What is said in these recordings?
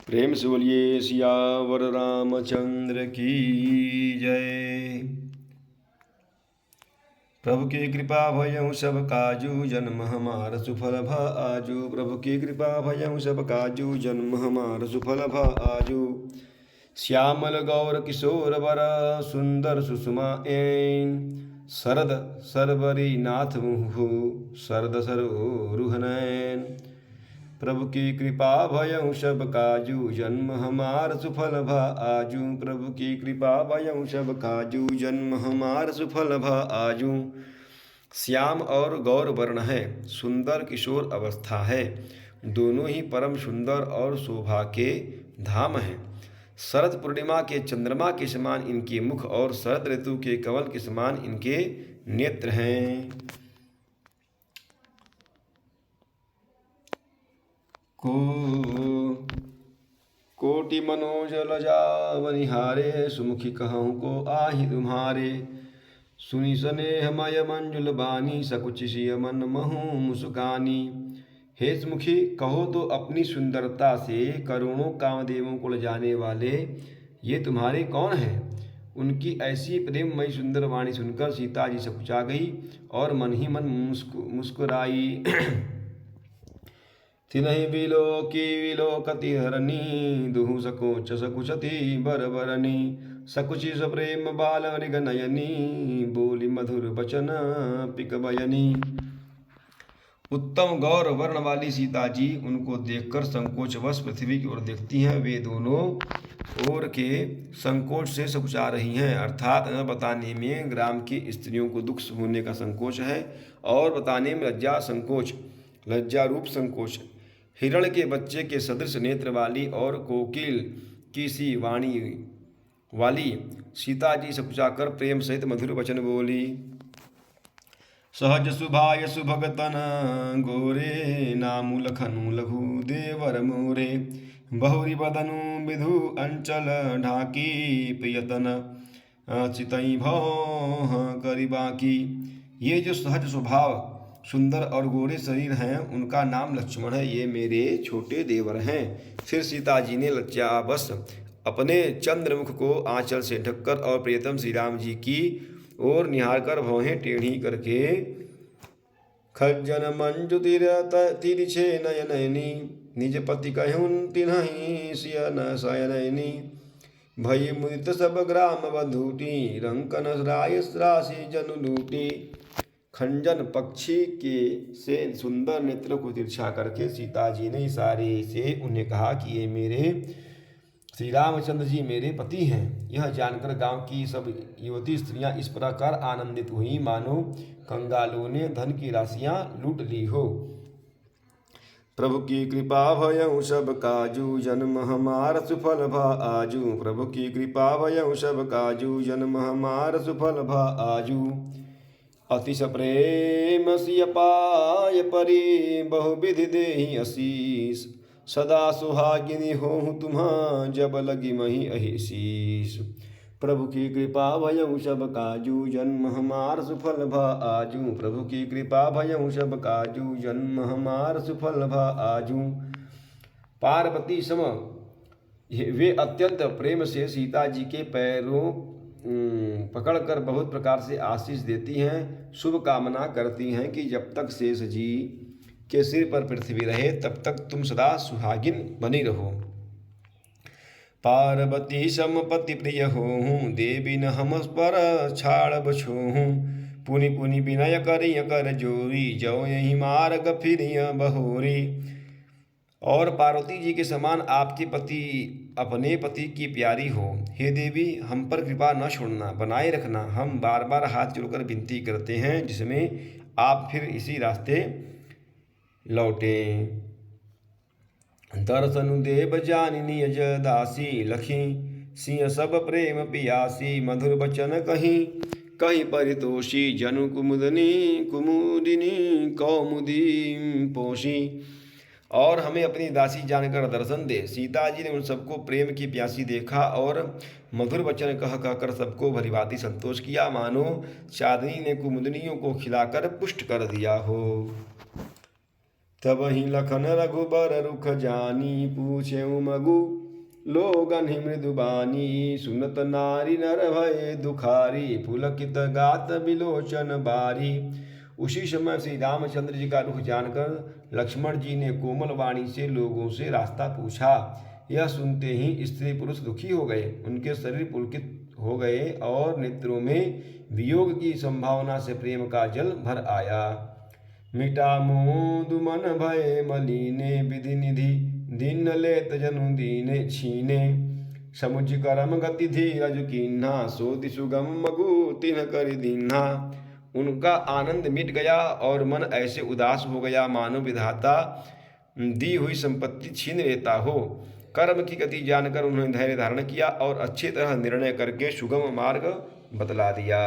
प्रेम से बोलिए सियावर रामचंद्र की जय। प्रभु की कृपा भयउ सब काजू, जन्म हमार सुफल भ आजू। प्रभु की कृपा भयउ सब काजू, जन्म हमार सुफल भ आजू। श्यामल गौर किशोर वर, सुंदर सुषमा ऐन। शरद सरबरी नाथ मुहु, शरद सरोरुहनैन। प्रभु की कृपा भयउ सब काजू, जन्म हमार सुफल भ आजू। प्रभु की कृपा भयउ सब काजू, जन्म हमार सुफल भ आजू। श्याम और गौर वर्ण है, सुंदर किशोर अवस्था है, दोनों ही परम सुंदर और शोभा के धाम हैं। शरद पूर्णिमा के चंद्रमा के समान इनके मुख और शरद ऋतु के कमल के समान इनके नेत्र हैं। कोटि मनोज लजावनिहारे, सुमुखी कहूँ को आहि तुम्हारे। सुनि स्नेह मय मंजुल बानी, सकुच सिय मन महु मुस्कानी। हे सुमुखी, कहो तो अपनी सुंदरता से करोड़ों कामदेवों को लजाने वाले ये तुम्हारे कौन हैं। उनकी ऐसी प्रेममयी सुंदर वाणी सुनकर सीता जी सकुचा गई और मन ही मन मुस्कुराई। तिन्हि विलोकी विलोकति हरणी, दुहु सकोच सकुचति बरबरनी। सकुचि सप्रेम बाल मृग नयनी, बोली मधुर बचन पिक बयनी। उत्तम गौर वर्ण वाली सीता जी उनको देखकर संकोचवश पृथ्वी की ओर देखती हैं। वे दोनों ओर के संकोच से सकुचा रही हैं, अर्थात न बताने में ग्राम की स्त्रियों को दुख होने का संकोच है और बताने में लज्जा संकोच, लज्जा रूप संकोच। हिरण के बच्चे के सदृश नेत्र वाली और कोकिल की सी वाणी वाली सीता जी सकुचाकर प्रेम सहित मधुर वचन बोली। सहज सुभाय सुभगतन गोरे, नामु लखनु लघु देवर मोरे। बहुरी बदनु विधु अंचल ढाकी, प्रियतन चितई भौह करी बाकी। ये जो सहज स्वभाव सुंदर और गोरे शरीर हैं, उनका नाम लक्ष्मण है। ये मेरे छोटे देवर हैं। फिर सीता जी ने लज्जावश अपने चंद्रमुख को आंचल से ढककर और प्रियतम श्री राम जी की ओर निहार कर भौहें टेढ़ी करके खज्जन मंजु तिरछे नयनैनी, निज पति कहून तिन्हि सियन शयनैनी। भई मुदित सब ग्राम बधूटी, रंकन राय राशि जनु लूटी। खंजन पक्षी के से सुंदर नेत्र को तिरछा करके सीता जी ने इशारे से उन्हें कहा कि ये मेरे श्री रामचंद्र जी मेरे पति हैं। यह जानकर गांव की सब युवती स्त्रियां इस प्रकार आनंदित हुई मानो कंगालों ने धन की राशियां लूट ली हो। प्रभु की कृपा भयउ सब काजू, जन्म हमार सुफल भ आजू। प्रभु की कृपा भयउ सब काजू, जन्म हमार सुफल भ आजू। अतिश प्रेम सिय पाय परी, बहुविधि देहि असीस। सदा सुहागिनी होहु तुम्हा, जब लगी मही अहिशीस। प्रभु की कृपा भयउ सब काजू, जन्म हमार सुफल भ आजू। प्रभु की कृपा भयउ सब काजू, जन्म हमार सुफल भ आजू। पार्वती सम वे अत्यंत प्रेम से सीता जी के पैरों पकड़कर बहुत प्रकार से आशीष देती हैं, शुभ कामना करती हैं कि जब तक शेष जी के सिर पर पृथ्वी रहे तब तक तुम सदा सुहागिन बनी रहो। पार्वती समपति प्रिय होहूँ, देवी न हम पर छाड़ बछोहूँ। पुनि पुनि विनय करिय कर जोरी, जो यही मार्ग फिरिय बहोरी। और पार्वती जी के समान आपके पति अपने पति की प्यारी हो। हे देवी, हम पर कृपा न छोड़ना, बनाए रखना। हम बार बार हाथ जोड़कर विनती करते हैं, जिसमें आप फिर इसी रास्ते लौटें। दर्शनु देव जानिनी निज दासी, लखी सिंह सब प्रेम पियासी। मधुर बचन कहीं कहीं परितोषी, जनु कुमुदिनी कौमुदी पोषी। और हमें अपनी दासी जानकर दर्शन दे। सीता जी ने उन सबको प्रेम की प्यासी देखा और मधुर वचन कह कहकर सबको भलीभांति संतोष किया, मानो चांदनी ने कुमुदनियों को खिलाकर पुष्ट कर दिया हो। तब ही लखन रघुबर रुख जानी, पूछे मगु लोगन ही मृदुबानी। सुनत नारी नर भय दुखारी, पुलकित गात बिलोचन बारी। उसी समय श्री रामचंद्र जी का रुख जानकर लक्ष्मण जी ने कोमल वाणी से लोगों से रास्ता पूछा। यह सुनते ही स्त्री पुरुष दुखी हो गए, उनके शरीर पुलकित हो गए और नेत्रों में वियोग की संभावना से प्रेम का जल भर आया। मिटा मोदु मन भय मलीने, विधि निधि दीन लेत जनु दीने छीने। समुझ करम गति धीरज कीन्हा, सोति सुगम मगु तिन्ह कर दीन्हा। उनका आनंद मिट गया और मन ऐसे उदास हो गया मानो विधाता दी हुई संपत्ति छीन लेता हो। कर्म की गति जानकर उन्होंने धैर्य धारण किया और अच्छी तरह निर्णय करके सुगम मार्ग बतला दिया।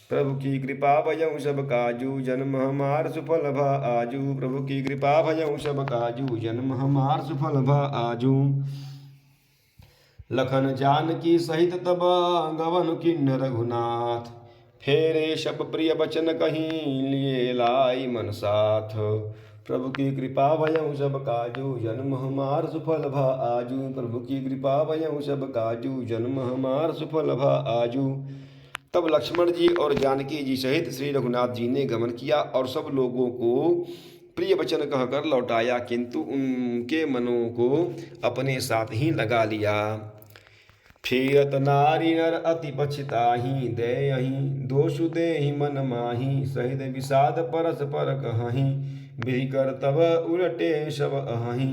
प्रभु की कृपा भयउ सब काजू, जन्म हमार सुफल भा आजू। प्रभु की कृपा भयउ सब काजू, जन्म हमार सुफल भा आजू। लखन जानकी सहित तब गवन किन्न रघुनाथ, फेरे शप प्रिय बचन कहीं लिए लाई मन साथ। प्रभु की कृपा भयउ सब काजू, जन्म हमार सुफल भा आजू। प्रभु की कृपा भयउ सब काजू, जन्म हमार सुफल भा आजू। तब लक्ष्मण जी और जानकी जी सहित श्री रघुनाथ जी ने गमन किया और सब लोगों को प्रिय वचन कहकर लौटाया, किंतु उनके मनों को अपने साथ ही लगा लिया। फिरत नारी नर अति पछताही, देयहि दोषु देहि मन माही। सहित विषाद परस पर कहीं, बिहि कर तब उलटे सब अहि।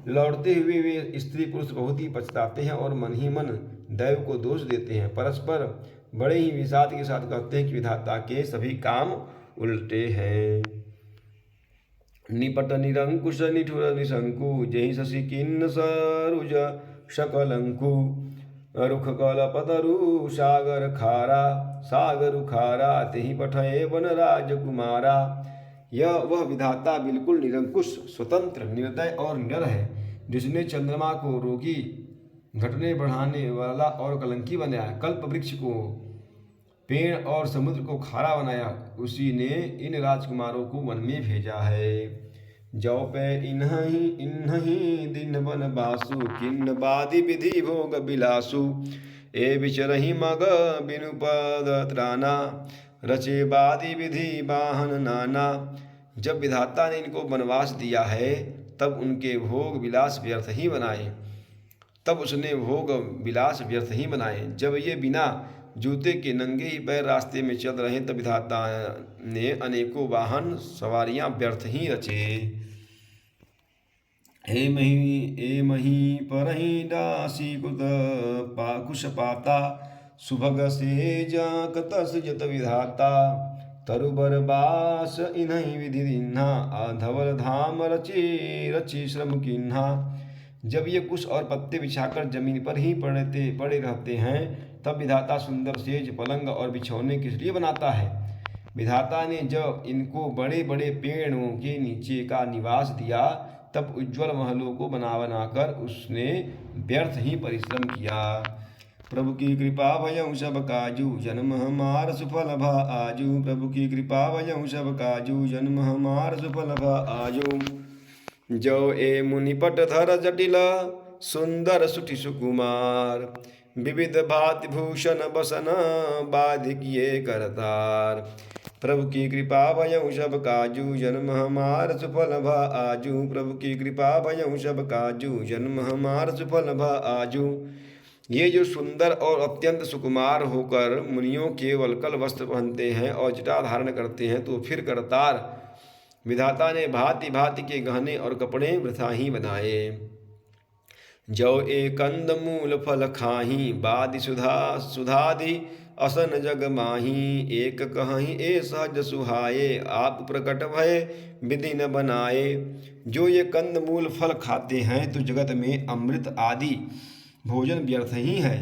लौटते हुए वे स्त्री पुरुष बहुत ही पछताते हैं और मन ही मन दैव को दोष देते हैं। परस्पर बड़े ही विषाद के साथ कहते हैं कि विधाता के सभी काम उल्टे हैं। निपट निरंकुश निठुर निशंकु, जहि शशि किन्न सरुज सकलंकु। रुख कलपतरु सागर खारा, सागर खारा तेहि पठये वन राजकुमारा। यह वह विधाता बिल्कुल निरंकुश, स्वतंत्र, निर्दय और निडर है, जिसने चंद्रमा को रोगी, घटने बढ़ाने वाला और कलंकी बनाया, कल्प वृक्ष को, पेड़ और समुद्र को खारा बनाया, उसी ने इन राजकुमारों को वन में भेजा है। जौ पे इन्हीं दिन वन बासु, किन्न बादि विधि भोग बिलासु। ए विचरहि मग बिनु पद त्राना, रचे बादि विधि वाहन नाना। जब विधाता ने इनको वनवास दिया है तब उनके भोग विलास व्यर्थ ही बनाए, जब ये बिना जूते के नंगे ही पैर रास्ते में चल रहे तब विधाता ने अनेकों वाहन सवारियां व्यर्थ ही रचे। हे मही परहि दासी कुत कुश पाता, सुभग से जाक तस जत विधाता। तरुबर बास इन्हीं विधि दिन्हा, धवल धाम रची रची श्रम किन्हा। जब ये कुश और पत्ते बिछाकर जमीन पर ही पड़े रहते हैं तब विधाता सुंदर सेज, पलंग और बिछौने किस लिए बनाता है। विधाता ने जब इनको बड़े बड़े पेड़ों के नीचे का निवास दिया तब उज्ज्वल महलों को बनाकर उसने व्यर्थ ही परिश्रम किया। प्रभु की कृपा भयउ सब काजू, जन्म हमार सुफल भा आजू। प्रभु की कृपा भयउ सब काजू, जन्म हमार सुफल भा आजू। जो ए मुनिपट धर जटिल, सुंदर सुठि सुकुमार। विविध भाति भूषण बसन, बाधिकिए करतार। प्रभु की कृपा भयउ सब काजू, जन्म हमार सुफल भा आजू। प्रभु की कृपा भयउ सब काजू, जन्म हमार सुफल भा आजू। ये जो सुंदर और अत्यंत सुकुमार होकर मुनियों के वल्कल वस्त्र पहनते हैं और जटा धारण करते हैं, तो फिर करतार विधाता ने भांति भांति के गहने और कपड़े वृथा ही बनाए। जो ए कंद मूल फल खाही, बादि सुधादि असन जग माही। एक कहीं ए सहज सुहाये, आप प्रकट भय विधि न बनाए। जो ये कंद मूल फल खाते हैं तो जगत में अमृत आदि भोजन व्यर्थ ही है।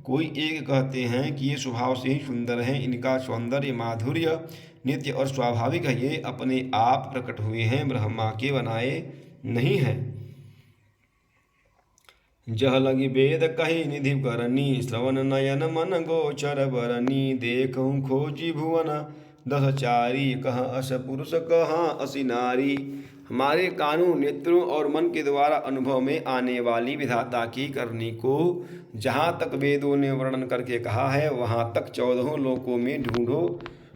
कोई एक कहते हैं कि ये स्वभाव से ही सुंदर हैं, इनका सौंदर्य माधुर्य नित्य और स्वाभाविक है, ये अपने आप प्रकट हुए हैं, ब्रह्मा के बनाए नहीं हैं। जह लगी वेद कही निधि करनी, श्रवण नयन मन गोचर बरनी। देखूं खोजी भुवन 10 चारी, कहाँ अस पुरुष कहाँ असी नारी। हमारे कानों, नेत्रों और मन के द्वारा अनुभव में आने वाली विधाता की करनी को जहाँ तक वेदों ने वर्णन करके कहा है, वहाँ तक 14 लोकों में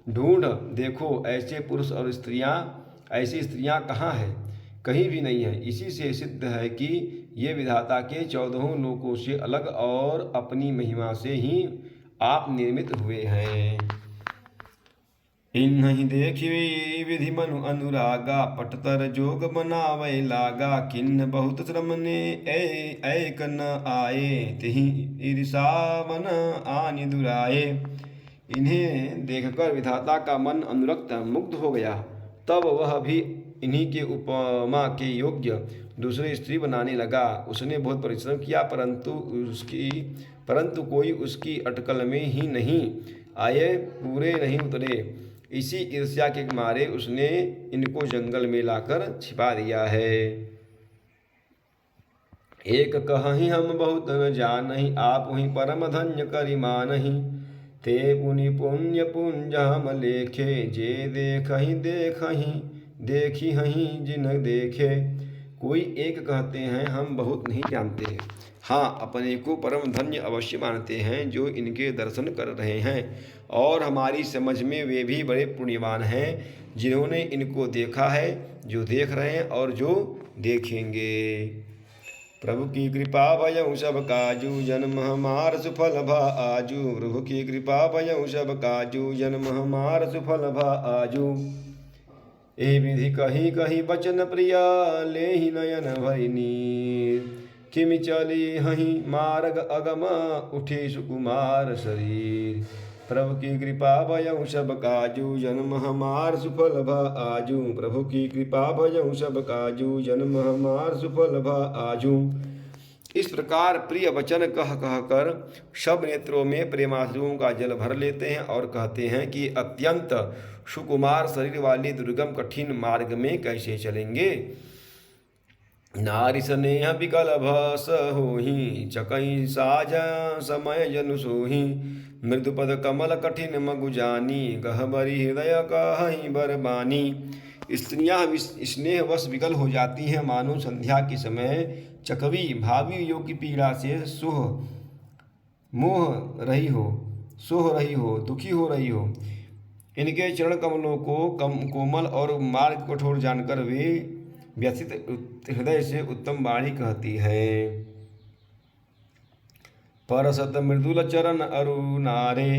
ढूंढ देखो ऐसे पुरुष और ऐसी स्त्रियाँ कहाँ हैं? कहीं भी नहीं है। इसी से सिद्ध है कि ये विधाता के 14 लोकों से अलग और अपनी महिमा से ही आप निर्मित हुए हैं। इन्हीं देखी विधि मनु अनुरागा, पटतर जोग बनावे लागा, किन्न बहुत श्रम ने ऐक न आए, तिहि ईर्षा मन आनि दुराए। इन्हें देखकर विधाता का मन अनुरक्त मुग्ध हो गया। तब वह भी इन्हीं के उपमा के योग्य दूसरी स्त्री बनाने लगा। उसने बहुत परिश्रम किया, परंतु कोई उसकी अटकल में ही नहीं आए, पूरे नहीं उतरे। इसी ईर्ष्या के मारे उसने इनको जंगल में लाकर छिपा दिया है। एक कहीं हम बहुत न जानहि, आप ही परम धन्य करि मानहि, ते पुनि पुण्य पुंज हम लेखे, जे देखी हहीं जिन देखे। कोई एक कहते हैं हम बहुत नहीं जानते, हाँ अपने को परम धन्य अवश्य मानते हैं जो इनके दर्शन कर रहे हैं, और हमारी समझ में वे भी बड़े पुण्यवान हैं जिन्होंने इनको देखा है, जो देख रहे हैं और जो देखेंगे। प्रभु की कृपा भयउ सब काजू, जन्म हमार सुफल भा आजू। प्रभु की कृपा भयउ सब काजू, जन्म हमार सुफल भा आजू। ए विधि कहीं कहीं बचन प्रिया, ले ही नयन भरि नीर। किमि चली हहीं मार्ग अगम, उठे सुकुमार शरीर। प्रभु की कृपा भयउ सब काजू, जन्म हमार सुफल भा आजू। प्रभु की कृपा भयउ सब काजू, जन्म हमार सुफल भा आजू। इस प्रकार प्रिय वचन कह कर सब नेत्रों में प्रेमाश्रुओं का जल भर लेते हैं और कहते हैं कि अत्यंत सुकुमार शरीर वाले दुर्गम कठिन मार्ग में कैसे चलेंगे। नारी स्नेह विकल भस होहि, चकई साज समय जनु सोहि। मृदुपद कमल कठिन मगु जानी, गहबरी हृदय कहि बरबानी। स्त्रियां स्नेहवश विकल हो जाती हैं, मानो संध्या के समय चकवी भावी योग की पीड़ा से सोह रही हो, दुखी हो रही हो। इनके चरण कमलों को कोमल और मार्ग कठोर जानकर वे व्यथित हृदय से उत्तम वाणी कहती है। परसत मृदुल चरण अरुणारे,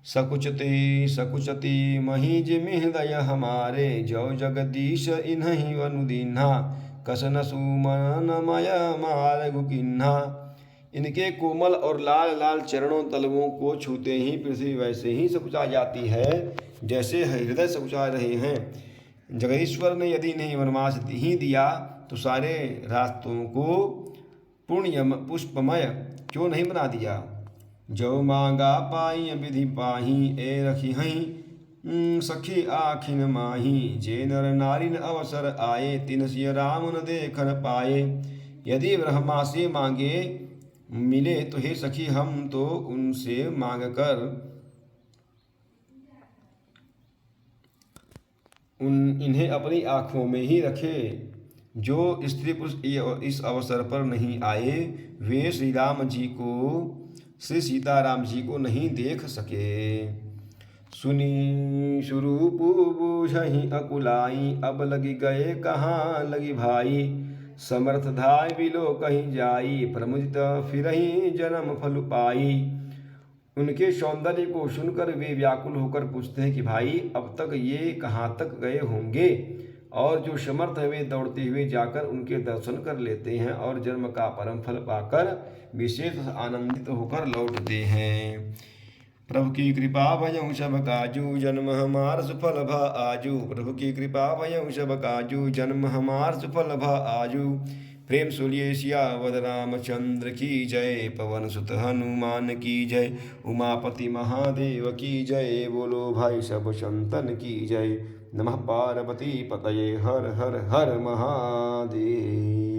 सकुचति मही जिमि हृदय हमारे। जो जगदीश इन्हीं अनुदीन्हा, कसन सुमनमय मार्ग किन्हा। इनके कोमल और लाल लाल चरणों तलवों को छूते ही पृथ्वी वैसे ही सकुचा जाती है जैसे हृदय सकुचा रहे हैं। जगदीश्वर ने यदि इन्हें वनवास ही दिया तो सारे रास्तों को पुष्पमय क्यों नहीं बना दिया। जो मांगा पाई विधि पाही, ए रखी हहीं सखी आखिन माही। जे नर नारिन अवसर आए, तिन सिय राम न देखन पाए। यदि ब्रह्मा से मांगे मिले तो हे सखी हम तो उनसे मांग कर इन्हें अपनी आँखों में ही रखे। जो स्त्री पुरुष इस अवसर पर नहीं आए वे श्री सीताराम जी को नहीं देख सके। सुनी स्वरूप बूझहि अकुलाई, अब लगी गए कहाँ लगी भाई। समर्थ धाय बिलो कहीं जाई, प्रमुदित फिरहि जन्म फल पाई। उनके सौंदर्य को सुनकर वे व्याकुल होकर पूछते हैं कि भाई अब तक ये कहाँ तक गए होंगे। और जो समर्थ है वे दौड़ते हुए जाकर उनके दर्शन कर लेते हैं और जन्म का परम फल पाकर विशेष आनंदित होकर लौटते हैं। प्रभु की कृपा भयउ सब काजू, जन्म हमार सुफल भा आजू। प्रभु की कृपा भयउ सब काजू, जन्म हमार सुफल भा आजू। प्रेम सुलिए सियावद रामचंद्र की जय, पवन सुत हनुमान की जय, उमापति महादेव की जय। बोलो भाई सब संतन की जय। नमः पार्वती पतये, हर हर हर महादेव।